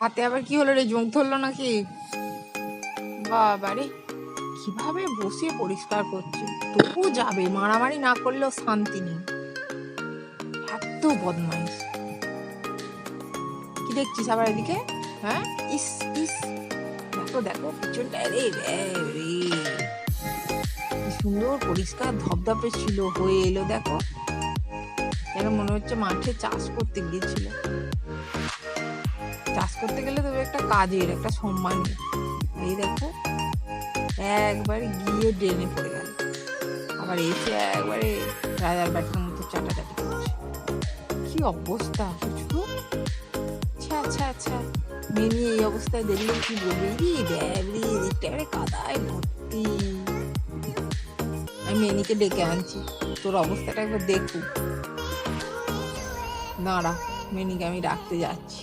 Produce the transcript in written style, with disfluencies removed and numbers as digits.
হাতে আবার কি হলো রে, জং ধরলো নাকি? বাবারে, কিভাবে বসে পরিষ্কার করছে, তবু যাবে, মারামারি না করলেও শান্তি নেই, এত বদমাইশ। কি দেখছিস আবার এদিকে? হ্যাঁ, ইস ইস, দেখো দেখো পিছনটা, রে রে রে, কি সুন্দর পরিষ্কার ধপধপে ছিল, হয়ে এলো দেখো, যেন মনে হচ্ছে মাঠে চাষ করতে গিয়েছিল। চাষ করতে গেলে তবে একটা কাজের, একটা সম্মানের। এই দেখো, একবারে গিয়ে ড্রেনে পড়ে গেল, আবার এসে একবারে রাজার বাটির মতো চাটাচাটি করছে। কি অবস্থা কিছু, আচ্ছা আচ্ছা আচ্ছা। মিনি এই অবস্থায় দেখলে কি বলবে, ব্যাবরি এদিকটা কাদায় ভর্তি। আমি মেনিকে ডেকে আনছি, তোর অবস্থাটা একবার দেখুক। দাঁড়া, মেনিকে আমি ডাকতে যাচ্ছি।